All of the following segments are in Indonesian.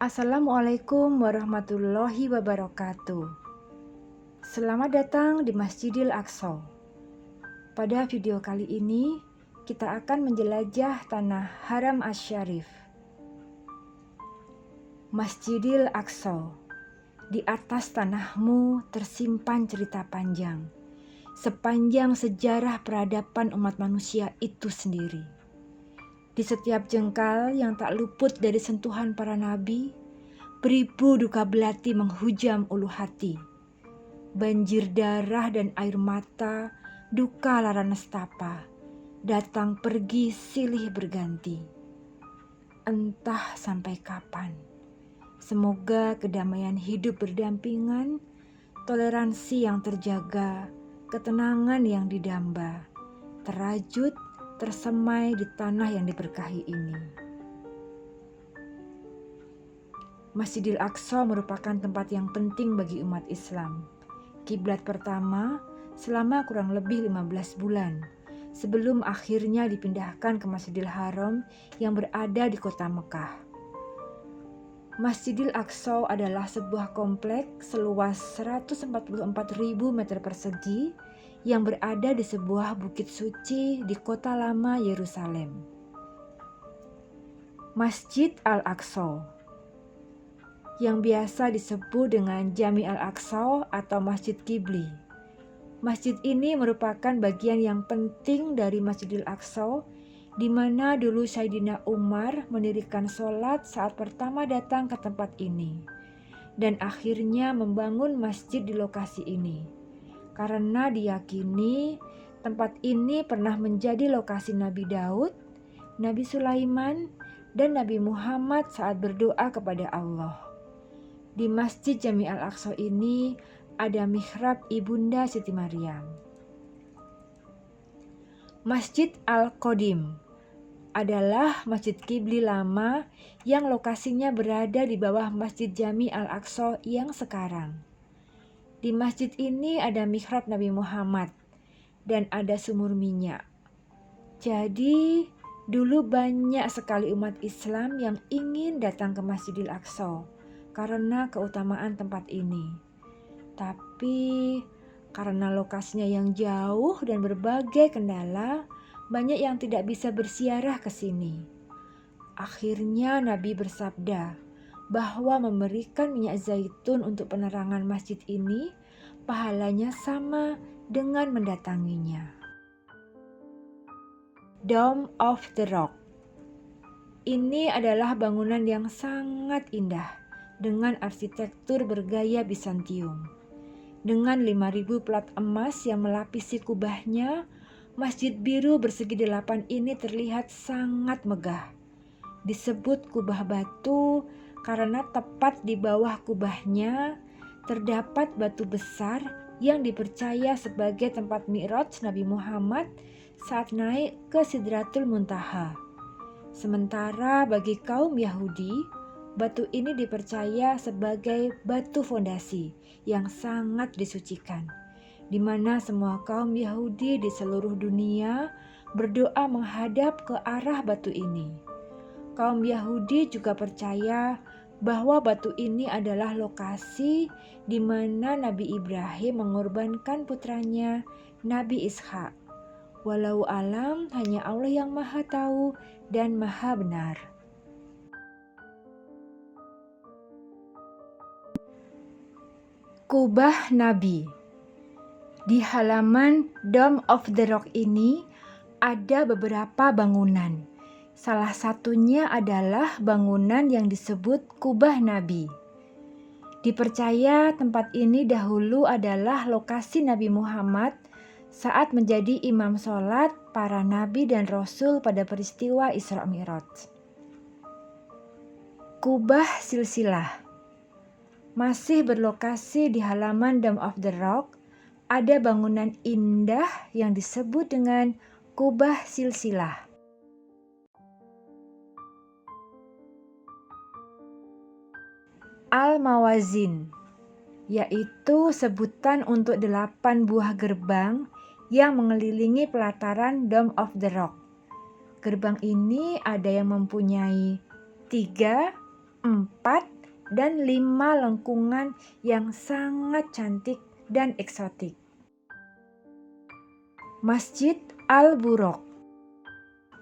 Assalamualaikum warahmatullahi wabarakatuh. Selamat datang di Masjidil Aqsa. Pada video kali ini, kita akan menjelajah tanah Haram Asy-Syarif. Masjidil Aqsa. Di atas tanahmu tersimpan cerita panjang, sepanjang sejarah peradaban umat manusia itu sendiri. Di setiap jengkal yang tak luput dari sentuhan para nabi, beribu duka belati menghujam ulu hati. Banjir darah dan air mata, duka lara nestapa, datang pergi silih berganti. Entah sampai kapan. Semoga kedamaian hidup berdampingan, toleransi yang terjaga, ketenangan yang didamba, terajut, tersemai di tanah yang diberkahi ini. Masjidil Aqsa merupakan tempat yang penting bagi umat Islam. Kiblat pertama selama kurang lebih 15 bulan sebelum akhirnya dipindahkan ke Masjidil Haram yang berada di kota Mekah. Masjidil Aqsa adalah sebuah kompleks seluas 144.000 meter persegi yang berada di sebuah bukit suci di kota lama Yerusalem. Masjid Al-Aqsa, yang biasa disebut dengan Jami Al-Aqsa atau Masjid Qibli. Masjid ini merupakan bagian yang penting dari Masjidil Aqsa, di mana dulu Sayyidina Umar mendirikan sholat saat pertama datang ke tempat ini, dan akhirnya membangun masjid di lokasi ini, karena diyakini tempat ini pernah menjadi lokasi Nabi Daud, Nabi Sulaiman, dan Nabi Muhammad saat berdoa kepada Allah. Di Masjid Jami Al-Aqsa ini ada mihrab Ibunda Siti Maryam. Masjid Al-Qadim adalah Masjid Qibli lama yang lokasinya berada di bawah Masjid Jami Al-Aqsa yang sekarang. Di masjid ini ada mihrab Nabi Muhammad dan ada sumur minyak. Jadi, dulu banyak sekali umat Islam yang ingin datang ke Masjidil Aqsa karena keutamaan tempat ini. Tapi karena lokasinya yang jauh dan berbagai kendala, banyak yang tidak bisa berziarah ke sini. Akhirnya Nabi bersabda bahwa memberikan minyak zaitun untuk penerangan masjid ini pahalanya sama dengan mendatanginya. Dome of the Rock. Ini adalah bangunan yang sangat indah dengan arsitektur bergaya Bizantium. Dengan 5.000 plat emas yang melapisi kubahnya, Masjid biru bersegi 8 ini terlihat sangat megah. Disebut kubah batu karena tepat di bawah kubahnya terdapat batu besar yang dipercaya sebagai tempat Mi'raj Nabi Muhammad saat naik ke Sidratul Muntaha. Sementara bagi kaum Yahudi, batu ini dipercaya sebagai batu fondasi yang sangat disucikan, di mana semua kaum Yahudi di seluruh dunia berdoa menghadap ke arah batu ini. Kaum Yahudi juga percaya bahwa batu ini adalah lokasi di mana Nabi Ibrahim mengorbankan putranya Nabi Ishak. Walau alam, hanya Allah yang Maha Tahu dan Maha Benar. Kubah Nabi. Di halaman Dome of the Rock ini ada beberapa bangunan. Salah satunya adalah bangunan yang disebut Kubah Nabi. Dipercaya tempat ini dahulu adalah lokasi Nabi Muhammad saat menjadi imam sholat para nabi dan rasul pada peristiwa Isra Mi'raj. Kubah Silsilah. Masih berlokasi di halaman Dome of the Rock, ada bangunan indah yang disebut dengan Kubah Silsilah. Al-Mawazin, yaitu sebutan untuk 8 buah gerbang yang mengelilingi pelataran Dome of the Rock. Gerbang ini ada yang mempunyai 3, 4 dan 5 lengkungan yang sangat cantik dan eksotik. Masjid Al-Buraq.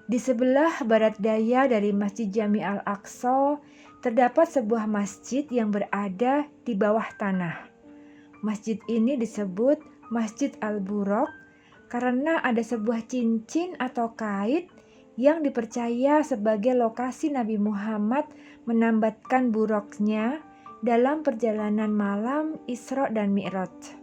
Di sebelah barat daya dari Masjid Jami Al-Aqsa terdapat sebuah masjid yang berada di bawah tanah. Masjid ini disebut Masjid Al-Buraq karena ada sebuah cincin atau kait yang dipercaya sebagai lokasi Nabi Muhammad menambatkan buraqnya dalam perjalanan malam Isra dan Mi'raj.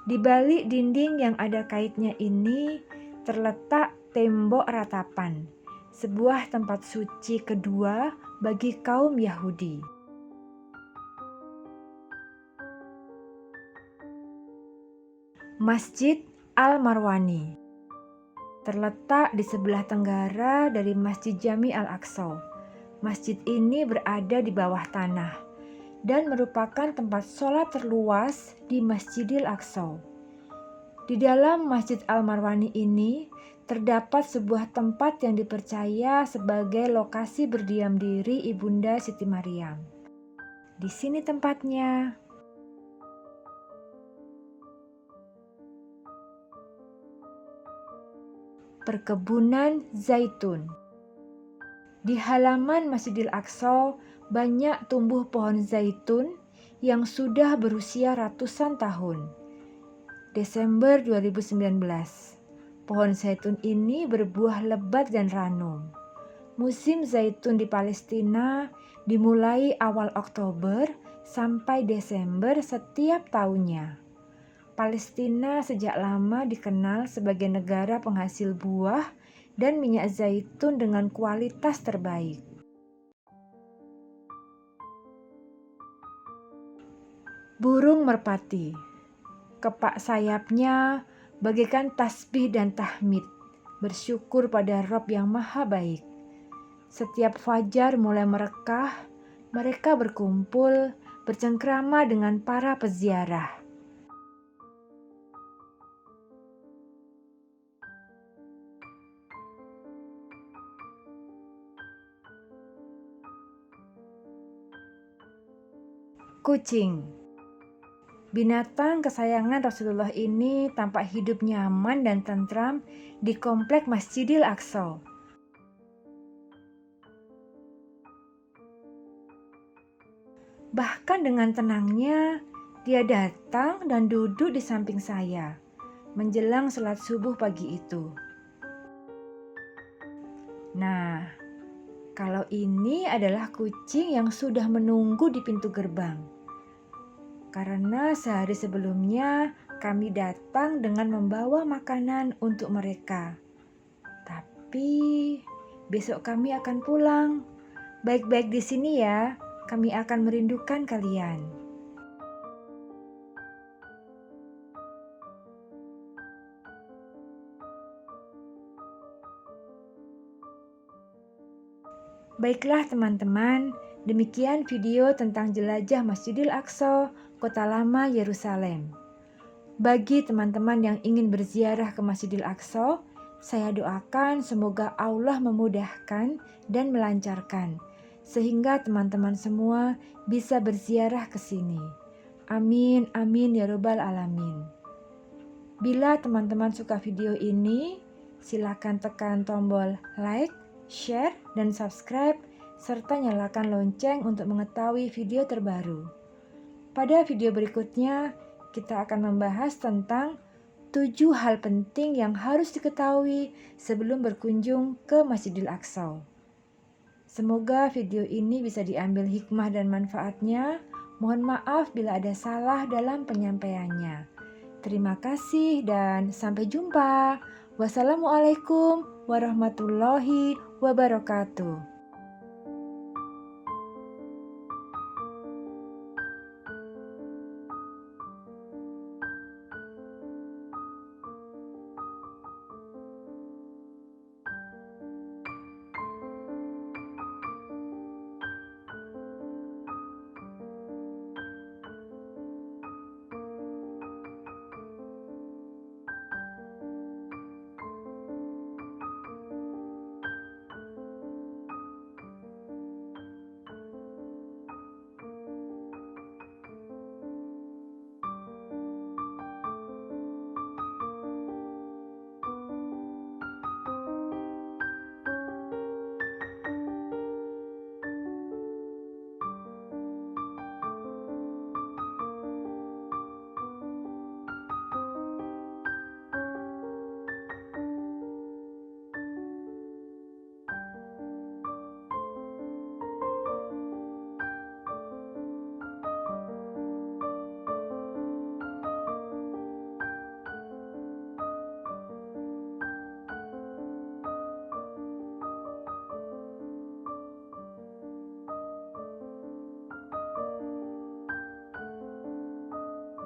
Di balik dinding yang ada kaitnya ini terletak tembok ratapan, sebuah tempat suci kedua bagi kaum Yahudi. Masjid Al-Marwani terletak di sebelah tenggara dari Masjid Jami Al-Aqsa. Masjid ini berada di bawah tanah dan merupakan tempat sholat terluas di Masjidil Aqsa. Di dalam Masjid Al-Marwani ini terdapat sebuah tempat yang dipercaya sebagai lokasi berdiam diri Ibunda Siti Maryam. Di sini tempatnya. Perkebunan zaitun. Di halaman Masjidil Aqsa banyak tumbuh pohon zaitun yang sudah berusia ratusan tahun. Desember 2019, pohon zaitun ini berbuah lebat dan ranum. Musim zaitun di Palestina dimulai awal Oktober sampai Desember setiap tahunnya. Palestina sejak lama dikenal sebagai negara penghasil buah dan minyak zaitun dengan kualitas terbaik. Burung merpati. Kepak sayapnya bagaikan tasbih dan tahmid, bersyukur pada Rabb yang maha baik. Setiap fajar mulai merekah, mereka berkumpul, bercengkrama dengan para peziarah. Kucing. Binatang kesayangan Rasulullah ini tampak hidup nyaman dan tentram di komplek Masjidil Aqsa. Bahkan dengan tenangnya, dia datang dan duduk di samping saya menjelang sholat subuh pagi itu. Nah, kalau ini adalah kucing yang sudah menunggu di pintu gerbang. Karena sehari sebelumnya kami datang dengan membawa makanan untuk mereka. Tapi besok kami akan pulang. Baik-baik di sini ya, kami akan merindukan kalian. Baiklah teman-teman, demikian video tentang jelajah Masjidil Aqsa, Kota Lama Yerusalem. Bagi teman-teman yang ingin berziarah ke Masjidil Aqsa, saya doakan semoga Allah memudahkan dan melancarkan, sehingga teman-teman semua bisa berziarah ke sini. Amin, amin ya robbal alamin. Bila teman-teman suka video ini, silakan tekan tombol like, share, dan subscribe, serta nyalakan lonceng untuk mengetahui video terbaru. Pada video berikutnya, kita akan membahas tentang 7 hal penting yang harus diketahui sebelum berkunjung ke Masjidil Aqsa. Semoga video ini bisa diambil hikmah dan manfaatnya. Mohon maaf bila ada salah dalam penyampaiannya. Terima kasih dan sampai jumpa. Wassalamualaikum warahmatullahi wabarakatuh.